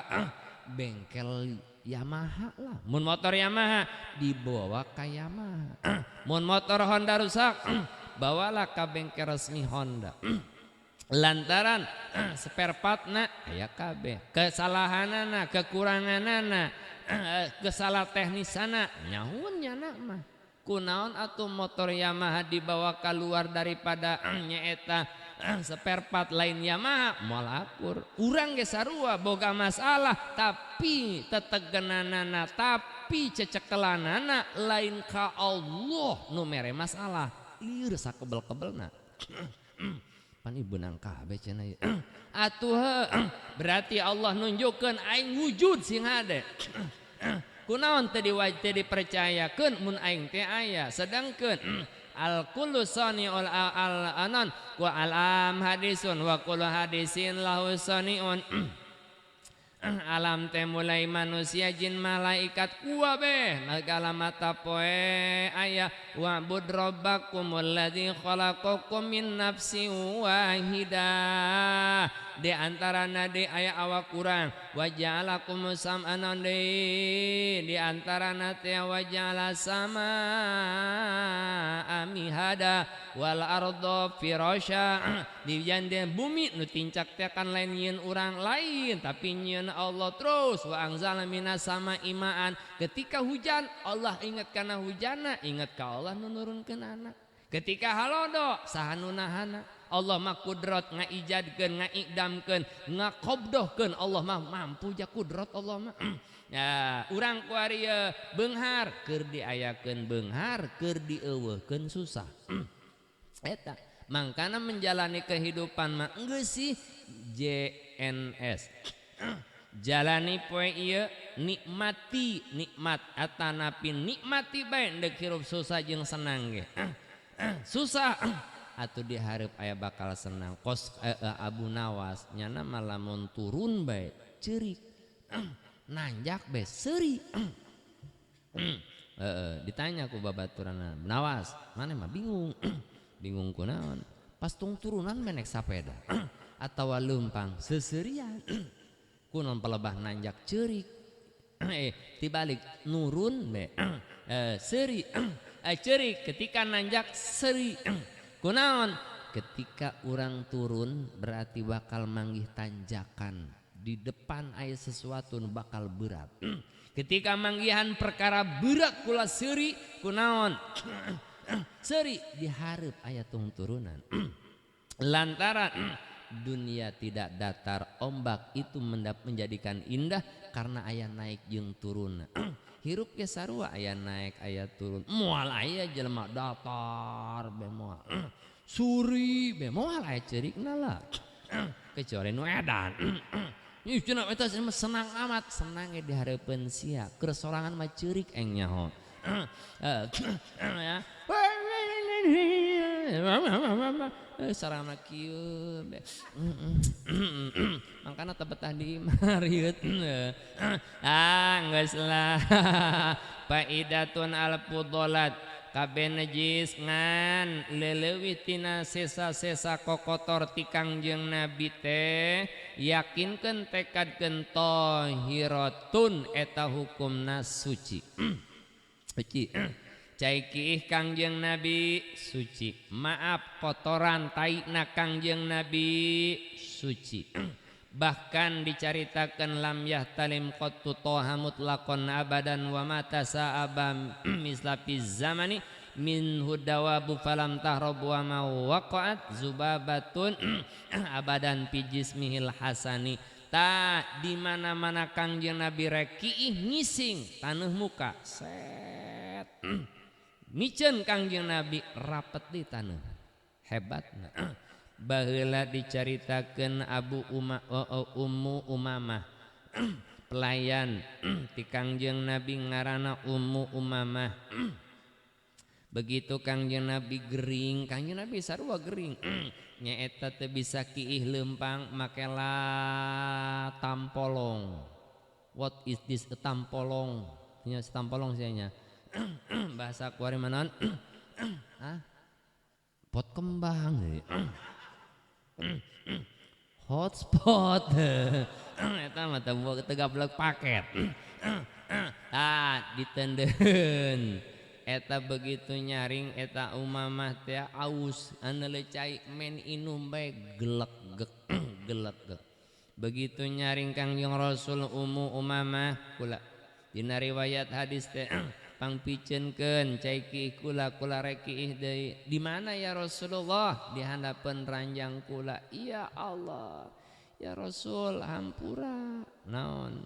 bengkel Yamaha lah. Mun motor Yamaha dibawa ke Yamaha. Mun motor Honda rusak bawalah ke bengkel resmi Honda. Lantaran spare partna aya kabeh. Kesalahanana, kekuranganana, kesalah teknisana nyahuun nyana mah. Kunaon atuh motor Yamaha dibawa keluar daripada nyaeta spare part lain Yamaha moal akur urang ge sarua boga masalah tapi tetegenanana tapi cecekelanana lain ka Allah nu mere masalah lieur sakebel-kebelna pan ieu beunang kabeh cenah ieu atuh berarti Allah nunjukkeun aing wujud sing hade kunaon teu dipercayakeun mun aing teh aya sedangkeun al kullu sani'ul al anan wa al am hadisun wa kullu hadisin lahu sani'un alam teh mulai manusia jin malaikat kuabeh segala mata poe aya wa bud rabbakumul ladzi khalaqakum min nafsin wahidah di antara nade aya awak kurang wa ja'alakum sam'an di antara nate wa ja'ala sama amihada wal ardo firasya di jande bumi nu tincak teh kan lain nyeun urang lain tapi nyeun Allah terus wa anzala minas sama imaan ketika hujan Allah ingat kana hujana ingat ka Allah nu nurunkeun anak ketika halodo saha nu nahana Allah mah kudrat ngaijadkeun ngaidamkeun ngakobdohkeun Allah mah mampu ja kudrat Allah mah ya urang ku ari beunghar keur diayakeun beunghar keur dieuweuhkeun susah eta mangkana menjalani kehidupan mah geus sih JNS jalani poe ieu nikmati nikmat atanapi nikmati bae deuk hirup susah jeung senang ge. Susah atuh di hareup aya bakal senang. Kos Abu Nawas nyana malamun turun bae ceurik. Nanjak bae seuri. Ditanya ku babaturanna, Nawas, mana mah bingung. Bingung kunaon? Pas tung turunan menek sapeda atawa leumpang seseurian. Kunaon palebah nanjak ceurik. Tibalik nurun be seuri. Ceurik ketika nanjak seuri. Kunaon? Ketika orang turun berarti bakal manggih tanjakan. Di depan aya sesuatu nu bakal berat. Ketika manggihan perkara berat kula seuri kunaon? Seuri dihareup aya tung turunan. Lantaran dunia tidak datar, ombak itu menjadikan indah karena aya naik jeung turun. Hirup ge sarua aya naik aya turun. Moal aya jelema datar be moal. Suri be moal aya ceurikna lah. Kecuali nu edan. Ih cenah eta senang amat, senang ge dihareupeun sia. Keur sorangan mah ceurik eng nyaho. Ya. Sarana kieu mangkana teu betah di mariut. Geus lah. Faidatun al-fudolat kabeh najis ngan leuleuwih tina sesa-sesa kokotor ti Kangjeng Nabi teh yakinkeun tekadkeun tahiratun eta hukumna suci. Suci. Cai kiih Kangjeng Nabi suci. Maaf kotoran taina Kangjeng Nabi suci. Bahkan dicaritakan lam yahtalim qattu toha mutlaqan abadan wa mata sa'aba mislapi zamani min hudawabu falam tahrabu wa ma waqa'at zubabatun abadan fi jismihil hasani. Ta di mana-mana Kangjeng Nabi rek kiih ngising taneuh muka set. Micen Kangjeng Nabi rapet di taneuh. Hebatna. Baheula dicaritakeun Ummu Umamah pelayan ti Kangjeng Nabi ngaranna Ummu Umamah. Begitu Kangjeng Nabi gering, Kangjeng Nabi sarua gering. Nyaeta teu bisa kiih leumpang makela tampolong. What is this tampolong? Nya tampolong sia bahasa kuari manon. Pot kembang. Hotspot. Eta mah teu gablek paket. Ditendeun. Eta begitu nyaring eta Umamah teh aus anu lecai men inum bae gelek. Begitu nyaring Kangjeng Rasul Ummu Umamah kula dina riwayat hadis teh pangpicenkeun cai kiih kula rek kiih deui. Di mana ya Rasulullah? Di handapeun ranjang kula. Iya Allah. Ya Rasul hampura. Naon?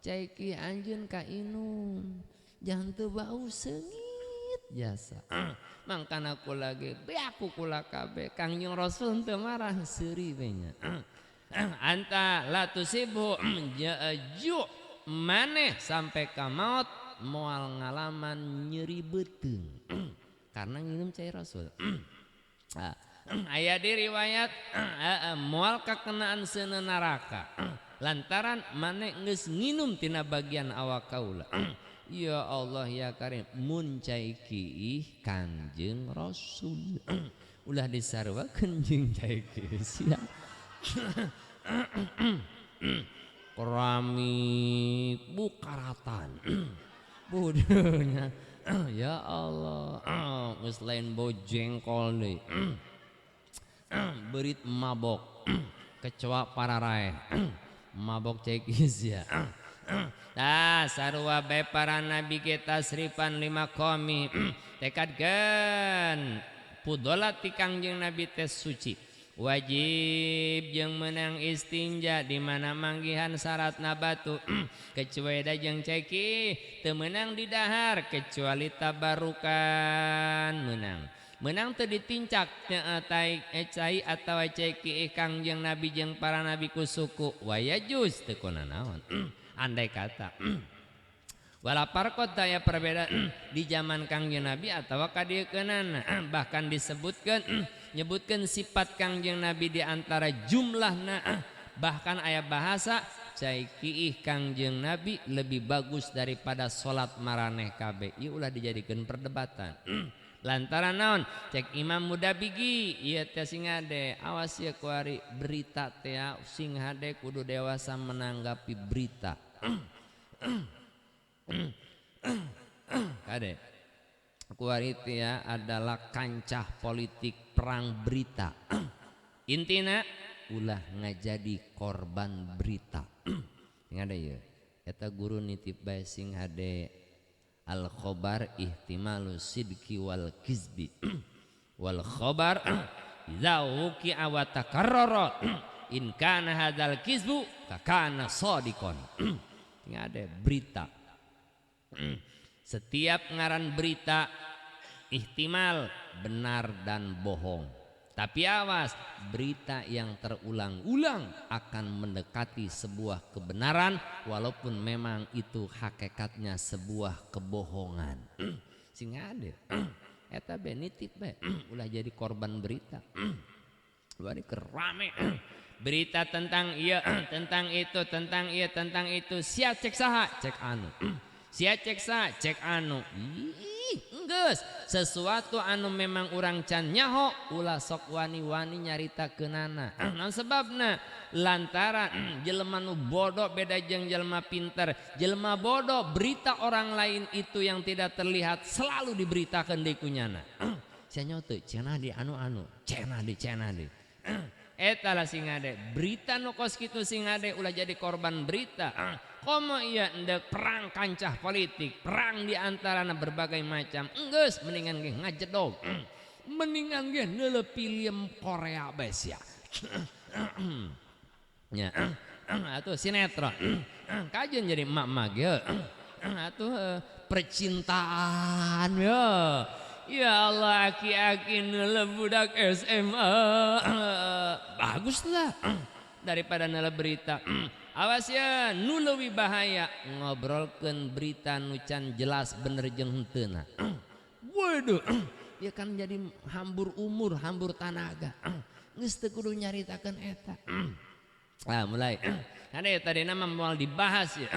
Cai kiih anjeun ka inum. Jangan teu bau seungit jasa. Mangkana kula ge beaku kula kabeh. Kangjeng Rasul teu marah seuri we nya. Anta la tusibu ju maneh sampai ka maut moal ngalaman nyeri beuteung karena nginum cai Rasul. Aya di riwayat moal kakenaan seuneu neraka lantaran maneh geus nginum tina bagian awak kaula. Ya Allah ya Karim mun cai kiih Kangjeng Rasul ulah disarwakeun jeung cai kiih sia. Keramik bukaratan budunya. Ya Allah geus lain bau jengkol deui. Beurit mabok kecoa pararae mabok cai kiih sia. Sarua bae para nabi kita tasrifan lima qami tekadkeun pudolat ti Kangjeng Nabi teh suci. Wajib jeung menang istinja di mana manggihan syaratna batu kecuali da jeung cai kiih teu meunang di dahar kecuali tabarukan meunang. menang teu ditincak cai atau ceki Kangjeng Nabi jeung para nabi ku suku wayajuz teu kuna naon andai kata wala parqot aya perbedaan di zaman Kangjeng Nabi atawa kadiekeunana bahkan nyebutkeun sifat Kangjeng Nabi di antara jumlahna bahkan aya bahasa cai kiih Kangjeng Nabi lebih bagus daripada salat maraneh kabeh ieu ulah dijadikeun perdebatan lantaran naon cek Imam Mudabigi ieu teh sing hade awas ya kuari berita teh sing hade kudu dewasa menanggapi berita kade kuari teh ya adalah kancah politik perang berita intina ulah ngajadi korban berita sing hade ieu eta guru nitip bae sing hade al khobar ihtimalu sidqi wal kizbi wal khobar idza wuqi'a wa takarrara in kana hadzal kizbu kana shadiqon sing hade berita setiap ngaran berita ihtimal benar dan bohong tapi awas berita yang terulang-ulang akan mendekati sebuah kebenaran walaupun memang itu hakikatnya sebuah kebohongan sing ada eta be nitip be ulah jadi korban berita bari kerame berita tentang iya tentang itu tentang iya tentang itu sia cek saha cek anu sia cek saha cek anu geus sesuatu anu memang urang can nyaho ulah sok wani-wani nyaritakeunana naon sebabna lantaran jelema nu bodoh beda jeung jelema pinter jelema bodoh berita orang lain itu yang tidak terlihat selalu diberitakeun deui kunyana sia nyaho teu cenah di anu-anu cenah di eta lah sing ade berita nu kos kitu sing ade ulah jadi korban berita komo iya endek perang kancah politik perang di antarana berbagai macam enggeus mendingan ge ngajedog mendingan ge neuleum film Korea bae sia nya atuh sinetron kajeun jadi emak-emak ge atuh percintaan ya Allah aki-aki neuleum budak SMA baguslah daripada neuleum berita awas ya nu leuwih bahaya ngobrolkeun berita nu can jelas bener jeung heuteuna waduh dia kan jadi hambur umur hambur tenaga geus teu kudu nyaritakeun eta mulai ada tadi nama moal dibahas ya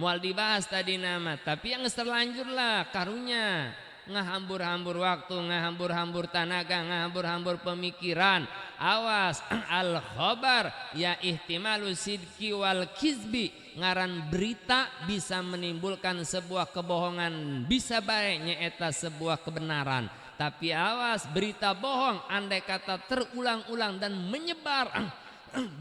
moal dibahas tadi nama tapi yang geus terlanjur lah karunya ngahambur-hambur waktu ngahambur-hambur tenaga ngahambur-hambur pemikiran awas al khobar ya ihtimalu sidqi wal kizbi ngaran berita bisa menimbulkan sebuah kebohongan bisa bae nyaeta sebuah kebenaran tapi awas berita bohong andai kata terulang-ulang dan menyebar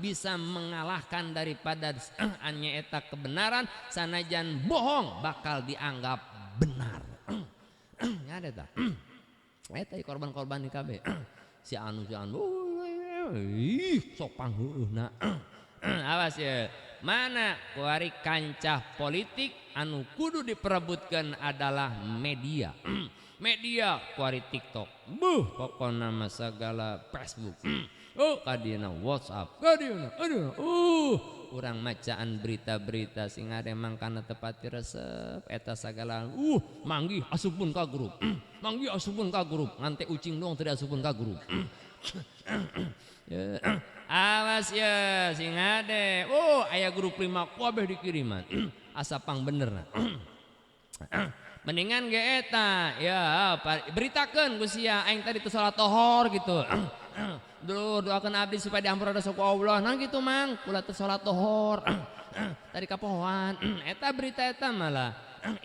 bisa mengalahkan daripada nyaeta kebenaran sanajan bohong bakal dianggap benar ada tak eta korban-korban di KB si anu sok pangheueuna awas ya mana kuari kancah politik anu kudu diperebutkan adalah media media kuari TikTok pokokna mah sagala Facebook kadina WhatsApp kadina urang macaan berita-berita sing ada mangkana tepati resep eta sagala manggih asupun ka grup manggih asupun ka grup ngan teh ucing doang teu asupun ka grup awas ya sing ade aya grup 5 kabeh dikiriman asa pang bener mendingan ge eta ya beritakeun ku sia aing tadi teu salat tohor gitu dulu doakan abdi supaya diampura dosa ku Allah nah gitu mang ulah teu salat tohor tadi kapohoan eta berita eta malah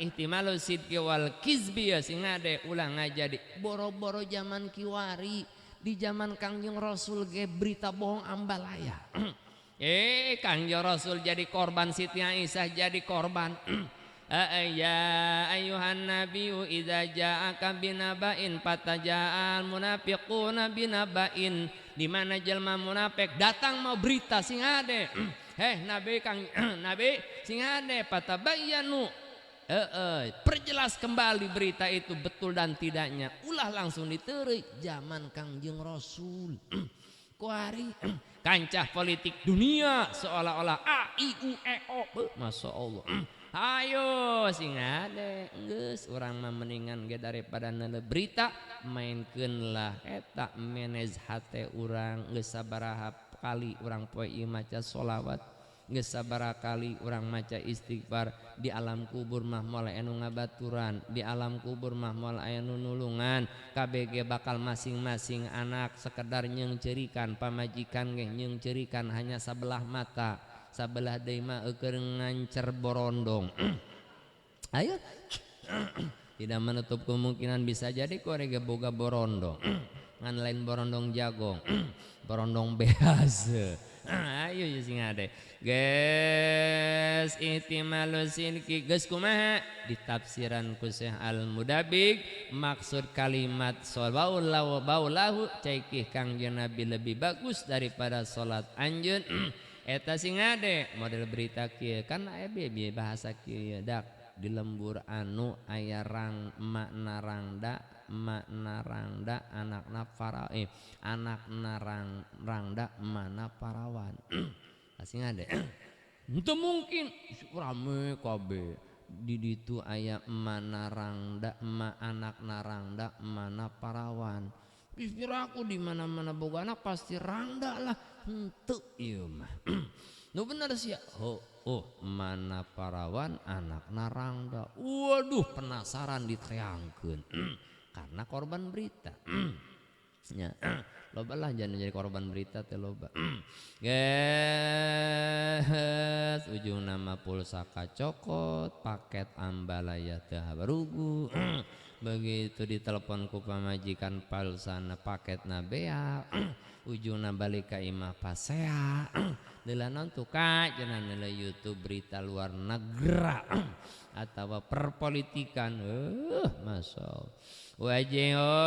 ihtimalu sidqi wal kizbi ya sing ade ulah ngajadi boro-boro zaman kiwari di zaman Kangjeng Rasul ge berita bohong ambalaya Kangjeng Rasul jadi korban Siti Aisyah jadi korban ya ayuhan nabiyyu idza ja'aka binaba'in fataja'al munafiquna binaba'in di mana jelma munafik datang mau berita sing ade nabi kang nabi sing ade patabayyanu Perjelas kembali berita itu betul dan tidaknya. Ulah langsung diterima zaman Kangjeng Rasul. Kuari kancah politik dunia seolah-olah a i u e o. Masya Allah. Ayo sing ade geus urang mah mendingan ge daripada nele berita mainkeunlah eta manage hate urang geus sabaraha kali urang poe ieu maca sholawat geus sabaraha kali urang maca istighfar di alam kubur mah moal aya nu ngabaturan di alam kubur mah moal aya nu nulungan KBG bakal masing-masing anak sekedar nyeungceurikan pamajikan ge nyeungceurikan hanya sabelah mata sabelah deui mah keur ngancer borondong. Ayo tidak menutup kemungkinan bisa jadi korege boga borondong ngan lain borondong jagong borondong beas. Ayo sing ade geus ihtimalu silki geus kumaha ditafsiran ku Syekh Al-Mudabik maksud kalimat sholawallahu baulahu caikih Kangjeng Nabi lebih bagus daripada salat anjeun. Eta sing ade model berita kieu kan aya bieu bahasa kieu dak di lembur anu aya rang makna rangda anakna para anakna rangda mana parawan. Sing ade henteu mungkin rame kabeh di ditu aya mana rangda anakna rangda mana parawan. Pikiranku di mana-mana boga anak pasti rangda lah. Henteu ieu mah. Nu bener sia. Mana parawan anakna rangda. Waduh penasaran diteangkeun. Karena korban berita. Ya, loba lah jangan jadi korban berita teh loba. Geus ujung nama pulsa kacokot, paket ambalaya teu habarugu. Begitu ditelepon ku pamajikan pulsana paketna beak. Ujungna balik ka imah pasea. Deula nonton ka cenah nilai YouTube berita luar negara atau perpolitikan. Masya Allah. Wajiho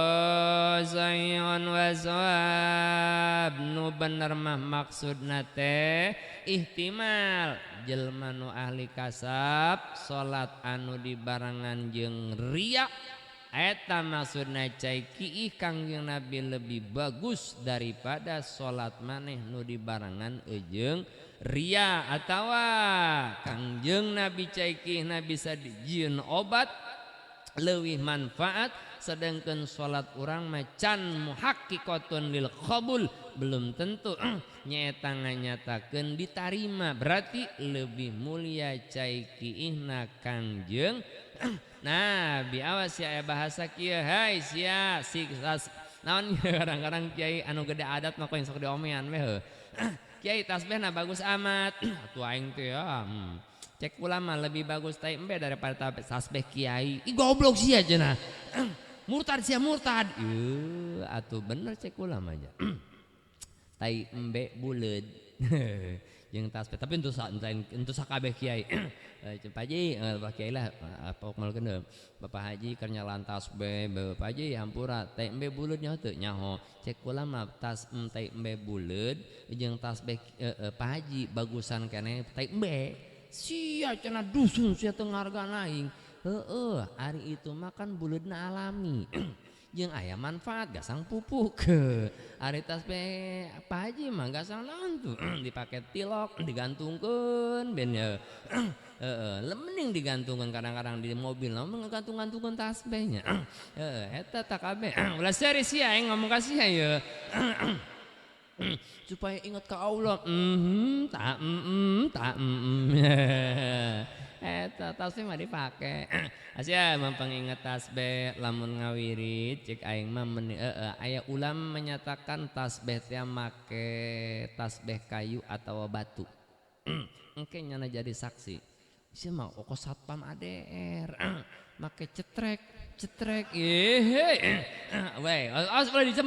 sayun waswab nu bener mah maksudna teh ihtimal jelma nu ahli kasab salat anu dibarengan jeung riya eta maksudna cai kiih Kangjeng Nabi lebih bagus daripada salat maneh nu dibarengan jeung ria atawa Kangjeng Nabi cai kiih na bisa dijieun obat leuwih manfaat sedangkan salat urang macan muhaqqqiqatun lil qabul belum tentu nyaeta nganyatakeun ditarima berarti lebih mulia cai kiihna Kangjeng Nabi. Awas ya bahasa kieu hai sia siksas naon kadang-kadang kiai anu gede adat mah yang sok diomean we heuh. Kiai tasbihna bagus amat atuh aing teh ya cek ulama lebih bagus tai embe daripada tasbih kiai. Ih goblok sia cenah. Murtad sia murtad. Atuh bener cek ulama aja. Tai embe buleud. Jeung tasbih tapi untuk sakabeh kiai. Pak Haji Pak Kiai lah pokmalkeun Bapak Haji keur nyalan tasbih Bapak Haji hampura tai embe buleud nya teu nyaho cek ulama tas tai embe buleud jeung tasbih Pak Haji bagusan keneh tai embe sia cenah dusun sia teu ngargaan aing. Ari itu makan buleudna alami. Jeung aya manfaat gasang pupuk. Ari tasbih Pak Haji mah gasang naon tuh dipake tilok digantungkeun ben ya. Mending digantungkeun kadang-kadang di mobil namun gantung-gantungkeun tasbihnya. Eta tak kabeh. Ulah serius ya aing ngomong ka sia ye. Supaya ingat ke Allah. Eta tasbih mah dipake. Asia mempengingat tasbih lamun ngawirit cek aing mah aya ulama menyatakan tasbih teh make tasbih kayu atau batu. Engke nyana jadi saksi. Sia mah oko satpam ADR. Make cetrek. Weh,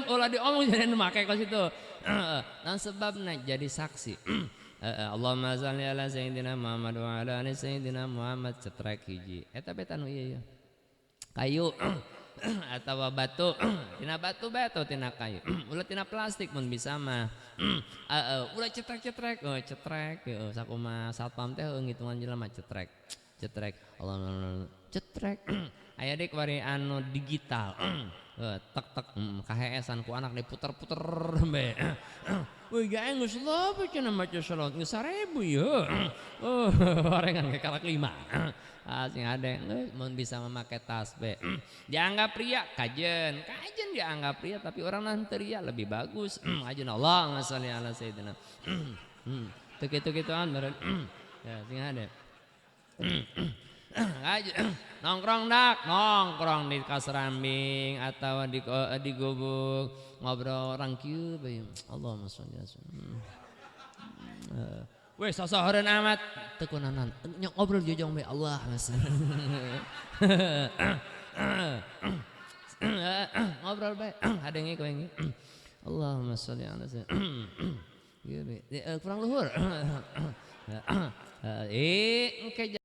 ulah diomong jadi make kos itu. Nah sebabna jadi saksi. Allahumma shalli ala sayyidina Muhammad wa ala ali sayyidina Muhammad cetrek hiji. Eta beta nu ieu. Kayu atawa batu. Tina batu atau tina kayu. Ulah tina plastik mun bisa mah. Ulah cetrek. Cetrek sakumaha satpam teh ngitungan jelema cetrek. cetrek Allah cetrek aya dek bari anu digital tek tek KHS-an ku anak diputer-puter be wih gaeng geus loba cenah maca salawat geus 1000 ya orengan ke kalak 5 sing ade mun bisa memakai tasbih dianggap ria kajen dianggap ria tapi orang nanti ria lebih bagus ajeun Allahumma sholli ala sayyidina teu kitu-kituan meureun ya sing ade nongkrong di kasrambing atau di gubuk ngobrol orang kieu bae Allahumma sholli ala weh sasaeureun amat teu kunanan nyok ngobrol jojong bae Allah ngobrol bae hadengi kowe ngi Allahumma sholli ala sayyidina kurang luhur engke